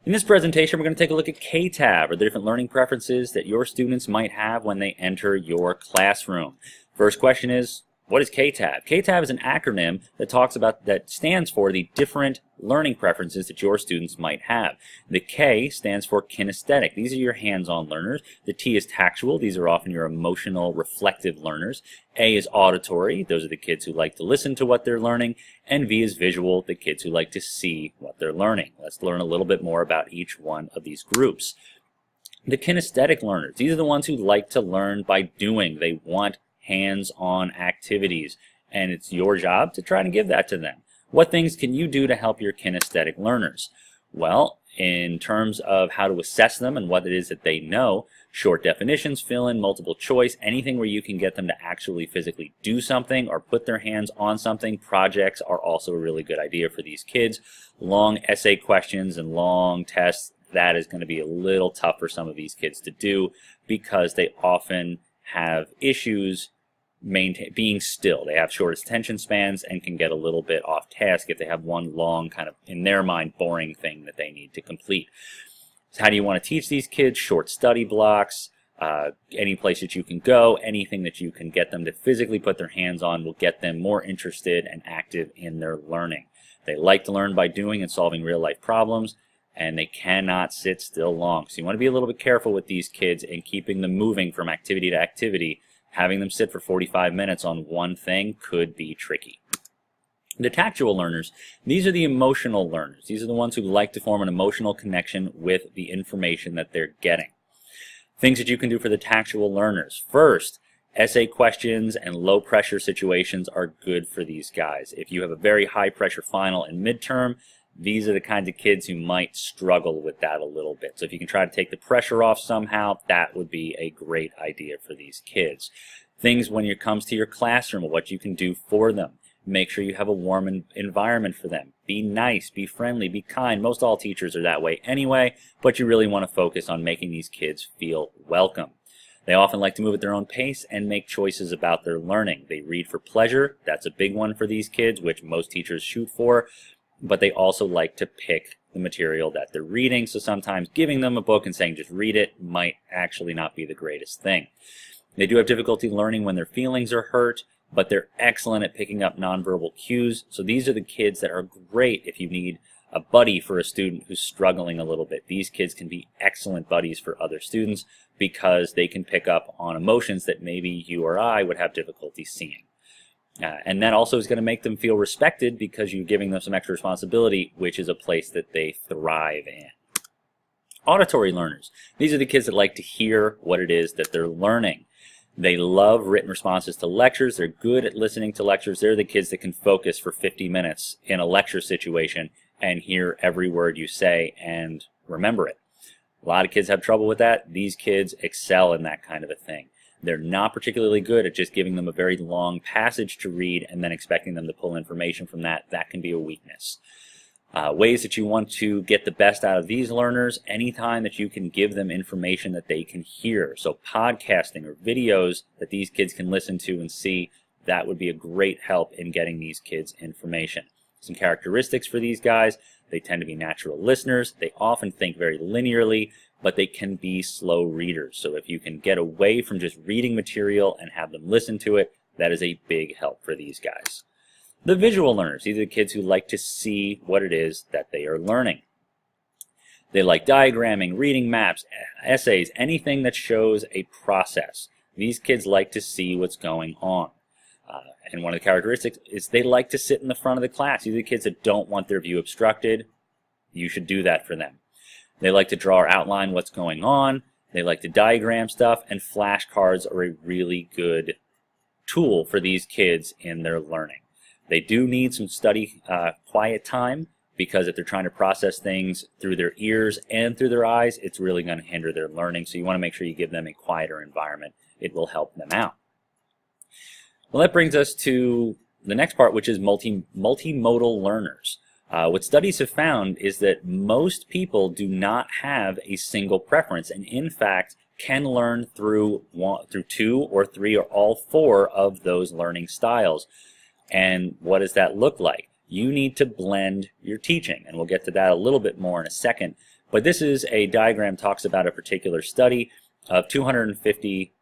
In this presentation, we're going to take a look at KTAV, or the different learning preferences that your students might have when they enter your classroom. First question is, what is KTAV? KTAV is an acronym that stands for the different learning preferences that your students might have. The K stands for Kinesthetic. These are your hands-on learners. The T is Tactual. These are often your emotional, reflective learners. A is Auditory. Those are the kids who like to listen to what they're learning. And V is Visual, the kids who like to see what they're learning. Let's learn a little bit more about each one of these groups. The Kinesthetic learners. These are the ones who like to learn by doing. They want hands-on activities, and it's your job to try to give that to them. What things can you do to help your kinesthetic learners? Well, in terms of how to assess them and what it is that they know, short definitions, fill in, multiple choice, anything where you can get them to actually physically do something or put their hands on something. Projects are also a really good idea for these kids. Long essay questions and long tests, that is going to be a little tough for some of these kids to do because they often have issues being still. They have short attention spans and can get a little bit off task if they have one long, kind of in their mind, boring thing that they need to complete. So how do you want to teach these kids? Short study blocks, any place that you can go, anything that you can get them to physically put their hands on will get them more interested and active in their learning. They like to learn by doing and solving real-life problems, and they cannot sit still long. So you want to be a little bit careful with these kids in keeping them moving from activity to activity. Having them sit for 45 minutes on one thing could be tricky. The tactual learners, these are the emotional learners. These are the ones who like to form an emotional connection with the information that they're getting. Things that you can do for the tactual learners. First, essay questions and low pressure situations are good for these guys. If you have a very high pressure final and midterm, these are the kinds of kids who might struggle with that a little bit. So if you can try to take the pressure off somehow, that would be a great idea for these kids. Things when it comes to your classroom, what you can do for them. Make sure you have a warm environment for them. Be nice, be friendly, be kind. Most all teachers are that way anyway, but you really want to focus on making these kids feel welcome. They often like to move at their own pace and make choices about their learning. They read for pleasure. That's a big one for these kids, which most teachers shoot for. But they also like to pick the material that they're reading, so sometimes giving them a book and saying just read it might actually not be the greatest thing. They do have difficulty learning when their feelings are hurt, but they're excellent at picking up nonverbal cues. So these are the kids that are great if you need a buddy for a student who's struggling a little bit. These kids can be excellent buddies for other students because they can pick up on emotions that maybe you or I would have difficulty seeing. And that also is going to make them feel respected because you're giving them some extra responsibility, which is a place that they thrive in. Auditory learners. These are the kids that like to hear what it is that they're learning. They love written responses to lectures. They're good at listening to lectures. They're the kids that can focus for 50 minutes in a lecture situation and hear every word you say and remember it. A lot of kids have trouble with that. These kids excel in that kind of a thing. They're not particularly good at just giving them a very long passage to read and then expecting them to pull information from that. That can be a weakness. Ways that you want to get the best out of these learners, anytime that you can give them information that they can hear. So podcasting or videos that these kids can listen to and see, that would be a great help in getting these kids information. Some characteristics for these guys: they tend to be natural listeners. They often think very linearly, but they can be slow readers. So if you can get away from just reading material and have them listen to it, that is a big help for these guys. The visual learners, these are the kids who like to see what it is that they are learning. They like diagramming, reading maps, essays, anything that shows a process. These kids like to see what's going on. And one of the characteristics is they like to sit in the front of the class. These are the kids that don't want their view obstructed. You should do that for them. They like to draw or outline what's going on. They like to diagram stuff, and flashcards are a really good tool for these kids in their learning. They do need some study quiet time, because if they're trying to process things through their ears and through their eyes, it's really going to hinder their learning. So you want to make sure you give them a quieter environment. It will help them out. Well, that brings us to the next part, which is multimodal learners. What studies have found is that most people do not have a single preference, and in fact can learn through two or three or all four of those learning styles. And what does that look like? You need to blend your teaching, and we'll get to that a little bit more in a second. But this is a diagram talks about a particular study of 250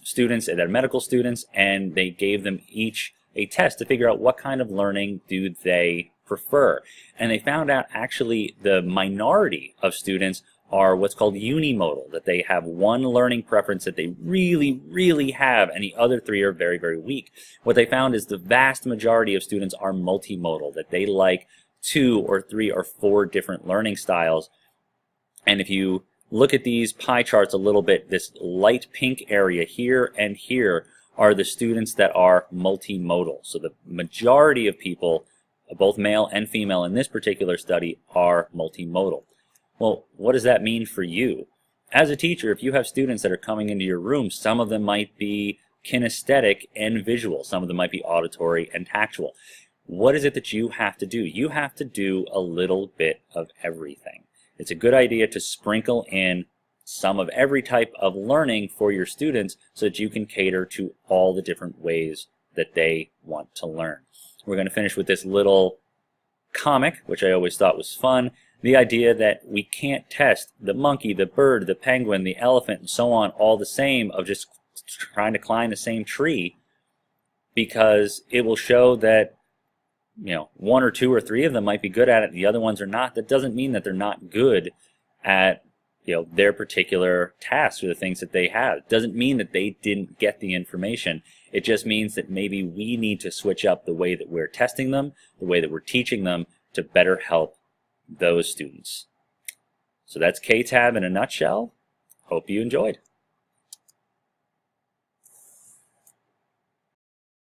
students that are medical students, and they gave them each a test to figure out what kind of learning do they prefer. And they found out actually the minority of students are what's called unimodal, that they have one learning preference that they really have, and the other three are very weak. What they found is the vast majority of students are multimodal, that they like 2 or 3 or 4 different learning styles. And if you look at these pie charts a little bit, this light pink area here and here are the students that are multimodal. So the majority of people, both male and female in this particular study, are multimodal. Well, what does that mean for you? As a teacher, if you have students that are coming into your room, some of them might be kinesthetic and visual. Some of them might be auditory and tactual. What is it that you have to do? You have to do a little bit of everything. It's a good idea to sprinkle in some of every type of learning for your students so that you can cater to all the different ways that they want to learn. We're going to finish with this little comic, which I always thought was fun. The idea that we can't test the monkey, the bird, the penguin, the elephant, and so on all the same of just trying to climb the same tree, because it will show that 1 or 2 or 3 of them might be good at it, the other ones are not. That doesn't mean that they're not good at their particular tasks or the things that they have. It doesn't mean that they didn't get the information. It just means that maybe we need to switch up the way that we're testing them, the way that we're teaching them, to better help those students. So that's KTAV in a nutshell. Hope you enjoyed.